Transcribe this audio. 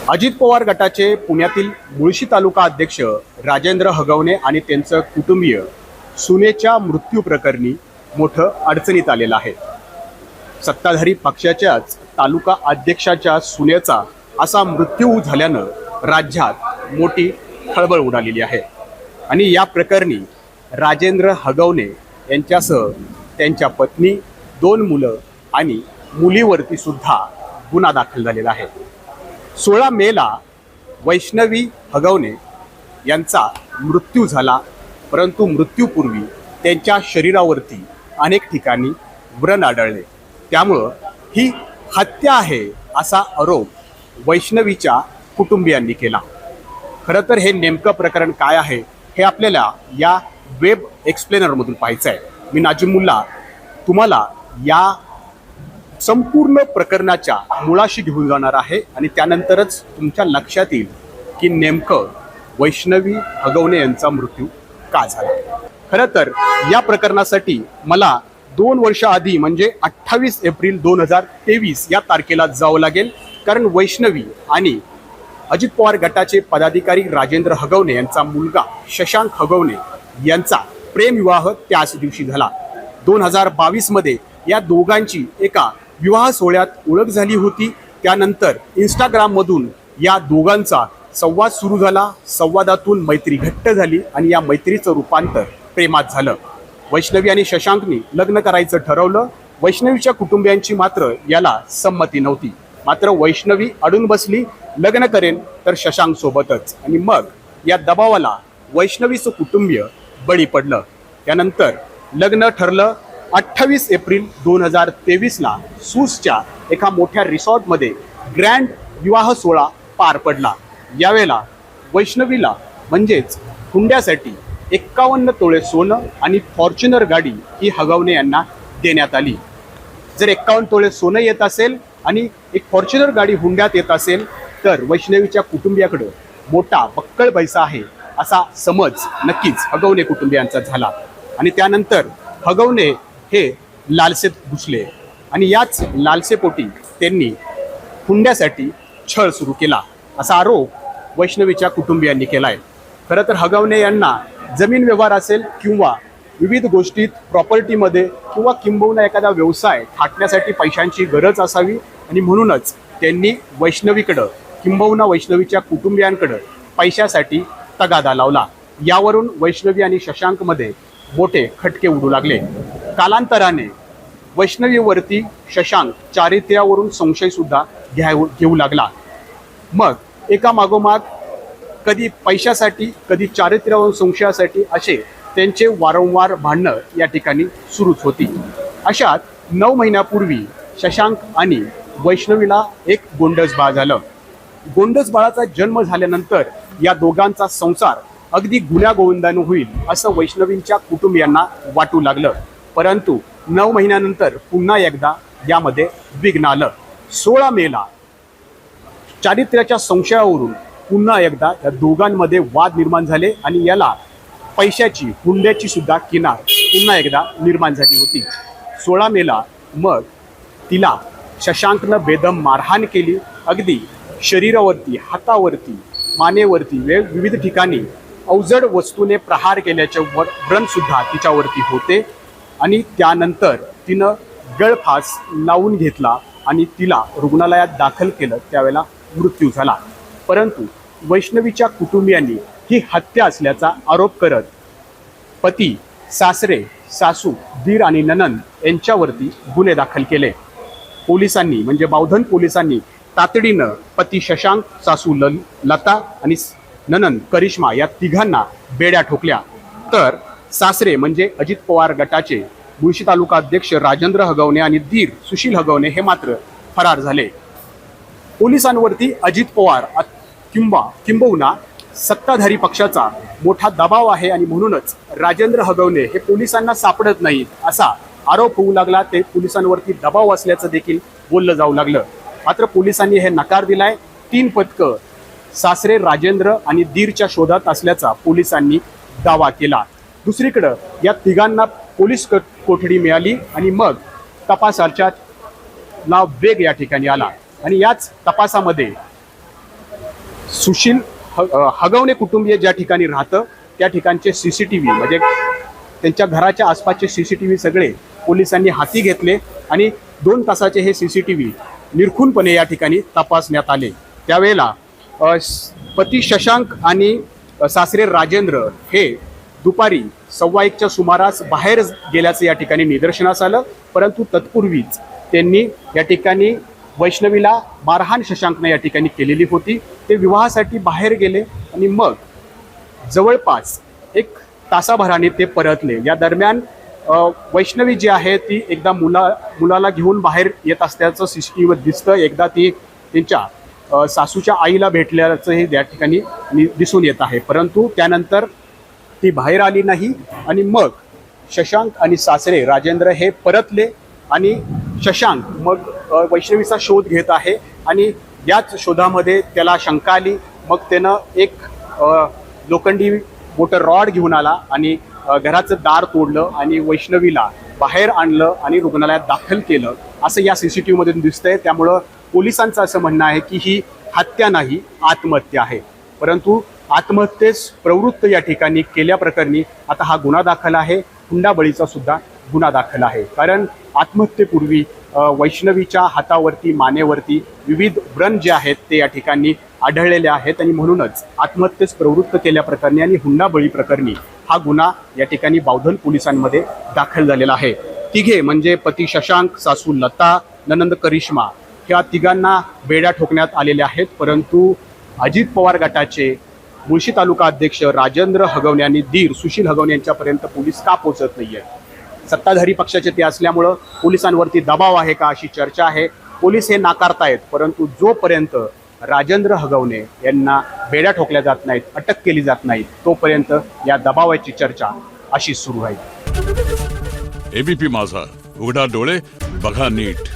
अजित पवार गटाचे पुण्यातील मुळशी तालुका अध्यक्ष राजेंद्र हगवणे आणि त्यांचं कुटुंबीय सुनेच्या मृत्यू प्रकरणी मोठं अडचणीत आलेलं आहे। सत्ताधारी पक्षाच्याच तालुका अध्यक्षाच्या सुनेचा असा मृत्यू झाल्यानं राज्यात मोठी खळबळ उडालेली आहे आणि या प्रकरणी राजेंद्र हगवणे यांच्यासह त्यांच्या पत्नी, 2 मुलं आणि मुलीवरती सुद्धा गुन्हा दाखल झालेला आहे। 16 मेला वैष्णवी हगवणे यांचा मृत्यू झाला, परंतु मृत्यूपूर्वी त्यांच्या शरीरावरती अनेक ठिकाणी व्रण आढळले। त्यामुळं ही हत्या आहे असा आरोप वैष्णवीच्या कुटुंबियांनी केला। खरं तर हे नेमकं प्रकरण काय आहे हे आपल्याला या वेब एक्सप्लेनरमधून पाहायचं आहे। मी नाजिमुल्ला तुम्हाला या संपूर्ण प्रकरणाच्या मुळाशी घेऊन जाणार आहे आणि त्यानंतरच तुमच्या लक्षात येईल की नेमकं वैष्णवी हगवणे यांचा मृत्यू का झाला। खरं तर या प्रकरणासाठी मला 2 वर्ष आधी म्हणजे 28 एप्रिल 2023 या तारखेला जावं लागेल, कारण वैष्णवी आणि अजित पवार गटाचे पदाधिकारी राजेंद्र हगवणे यांचा मुलगा शशांक हगवणे यांचा प्रेमविवाह त्याच दिवशी झाला। 2022 मध्ये या दोघांची एका विवाह सोहळ्यात ओळख झाली होती। त्यानंतर इंस्टाग्राममधून या दोघांचा संवाद सुरू झाला। संवादातून मैत्री घट्ट झाली आणि या मैत्रीचं रूपांतर प्रेमात झालं। वैष्णवी आणि शशांकनी लग्न करायचं ठरवलं। वैष्णवीच्या कुटुंबियांची मात्र याला संमती नव्हती। मात्र वैष्णवी अडून बसली, लग्न करेन तर शशांक सोबतच, आणि मग या दबावाला वैष्णवीचं कुटुंबीय बळी पडलं। त्यानंतर लग्न ठरलं। 28 एप्रिल 2023 ला सूसच्या एका मोठ्या रिसॉर्टमध्ये ग्रँड विवाह सोहळा पार पडला। यावेळेला वैष्णवीला म्हणजेच हुंड्यासाठी 51 तोळे सोनं आणि फॉर्च्युनर गाडी ही हगवणे यांना देण्यात आली। जर 51 तोळे सोनं येत असेल आणि एक फॉर्च्युनर गाडी हुंड्यात येत असेल तर वैष्णवीच्या कुटुंबियाकडे मोठा बक्कळ पैसा आहे असा समज नक्कीच हगवणे कुटुंबियांचा झाला। आणि त्यानंतर हगवणे हे लालसेत घुसले आणि याच लालसेपोटी त्यांनी हुंड्यासाठी छळ सुरू केला असा आरोप वैष्णवीच्या कुटुंबियांनी केलाय। खरं तर हगवणे यांना जमीन व्यवहार असेल किंवा विविध गोष्टीत प्रॉपर्टीमध्ये किंवा किंबहुना एखादा व्यवसाय थाटण्यासाठी पैशांची गरज असावी आणि म्हणूनच त्यांनी वैष्णवीकडं किंबहुना वैष्णवीच्या कुटुंबियांकडं पैशासाठी तगादा लावला। यावरून वैष्णवी आणि शशांकमध्ये मोठे खटके उडू लागले। कालांतराने वैष्णवीवरती शशांक चारित्र्यावरून संशय सुद्धा घेऊ लागला। मग एका मागोमाग कधी पैशासाठी कधी चारित्र्यावरून संशयासाठी असे त्यांचे वारंवार भांडणं या ठिकाणी सुरूच होती। अशात 9 महिन्यापूर्वी शशांक आणि वैष्णवीला एक गोंडस बाळ झालं। गोंडस बाळाचा जन्म झाल्यानंतर या दोघांचा संसार अगदी गुण्यागोविंदाने होईल असं वैष्णवींच्या कुटुंबियांना वाटू लागलं, परंतु 9 महिन्यानंतर पुन्हा एकदा यामध्ये विघ्न आलं। 16 मेला चारित्र्याच्या संशयावरून पुन्हा एकदा या दोघांमध्ये वाद निर्माण झाले आणि याला पैशाची हुंड्याची सुद्धा किनार पुन्हा एकदा निर्माण झाली होती। 16 मेला मग तिला शशांकनं बेदम मारहाण केली। अगदी शरीरावरती, हातावरती, मानेवरती विविध ठिकाणी अवजड वस्तूने प्रहार केल्याचे व्रण सुद्धा तिच्यावरती होते आणि त्यानंतर तिनं गळफास लावून घेतला आणि तिला रुग्णालयात दाखल केलं। त्यावेळेला मृत्यू झाला। परंतु वैष्णवीच्या कुटुंबियांनी ही हत्या असल्याचा आरोप करत पती, सासरे, सासू, दीर आणि ननंद यांच्यावरती गुन्हे दाखल केले। पोलिसांनी म्हणजे बावधन पोलिसांनी तातडीनं पती शशांक, सासू लता आणि ननंद करिश्मा या तिघांना बेड्या ठोकल्या। तर सासरे म्हणजे अजित पवार गटाचे मुळशी तालुका अध्यक्ष राजेंद्र हगवणे आणि दीर सुशील हगवणे हे मात्र फरार झाले। पोलिसांवरती अजित पवार किंबहुना सत्ताधारी पक्षाचा मोठा दबाव आहे आणि म्हणूनच राजेंद्र हगवणे हे पोलिसांना सापडत नाहीत असा आरोप होऊ लागला। ते पोलिसांवरती दबाव असल्याचं देखील बोललं जाऊ लागलं। मात्र पोलिसांनी हे नकार दिलाय। 3 पथकं सासरे राजेंद्र आणि दीरच्या शोधात असल्याचा पोलिसांनी दावा केला। दुसरीकडे या तिघांना पोलीस कोठडी मिळाली आणि मग तपासाच्या वेग या ठिकाणी आला आणि याच तपासामध्ये सुशील हगवणे कुटुंबीय ज्या ठिकाणी राहतं त्या ठिकाणचे CCTV म्हणजे त्यांच्या घराच्या आसपासचे CCTV सगळे पोलिसांनी हाती घेतले आणि 2 तासाचे हे CCTV निरखूनपणे या ठिकाणी तपासण्यात आले. त्यावेळेला पती शशांक आणि सासरे राजेंद्र हे दुपारी 1:15च्या सुमारास बाहेर गेल्याचं या ठिकाणी निदर्शनास आलं. परंतु तत्पूर्वीच त्यांनी या ठिकाणी वैष्णवीला मारहाण शशांकने या ठिकाणी केलेली होती. ते विवाहासाठी बाहेर गेले आणि मग जवळपास 1 तासाभराने ते परतले. या दरम्यान वैष्णवी जी आहे ती एकदा मुलाला घेऊन बाहेर येत असल्याचं CCTVवर दिसतं. एकदा ती त्यांच्या सासूच्या आईला भेटल्याचं हे या ठिकाणी दिसून येत आहे. परंतु त्यानंतर ती बाहेर आली नाही आणि मग शशांक आणि सासरे राजेंद्र हे परतले आणि शशांक मग वैष्णवीचा शोध घेत आहे आणि याच शोधामध्ये त्याला शंका आली. मग त्यानं एक लोखंडी मोठं रॉड घेऊन आला आणि घराचं दार तोडलं आणि वैष्णवीला बाहेर आणलं आणि रुग्णालयात दाखल केलं असं या CCTV मधून दिसतंय. त्यामुळं पोलिसांचं असं म्हणणं आहे की ही हत्या नाही, आत्महत्या आहे. परंतु आत्महत्येस प्रवृत्त या ठिकाणी केल्याप्रकरणी आता हा गुन्हा दाखल आहे. हुंडाबळीचा सुद्धा गुन्हा दाखल आहे. कारण आत्महत्येपूर्वी वैष्णवीच्या हातावरती मानेवरती विविध व्रण जे आहेत ते या ठिकाणी आढळलेले आहेत आणि म्हणूनच आत्महत्येस प्रवृत्त केल्याप्रकरणी आणि हुंडाबळी प्रकरणी हा गुन्हा या ठिकाणी बावधन पोलिसांमध्ये दाखल झालेला आहे. तिघे म्हणजे पती शशांक, सासू लता, ननंद करिश्मा ह्या तिघांना बेड्या ठोकण्यात आलेल्या आहेत. परंतु अजित पवार गटाचे मुळशी तालुका अध्यक्ष राजेंद्र हगवणे आणि दीर सुशील हगवणे यांच्यापर्यंत पोलीस का पोहोचत नाहीये? सत्ताधारी पक्षाचे ते असल्यामुळं पोलिसांवरती दबाव आहे का अशी चर्चा आहे. पोलीस हे नाकारतायत. परंतु जोपर्यंत राजेंद्र हगवणे यांना बेड्या ठोकल्या जात नाहीत, अटक केली जात नाही, तोपर्यंत या दबावाची चर्चा अशीच सुरू राहील. ABP माझा, उघडा डोळे बघा नीट.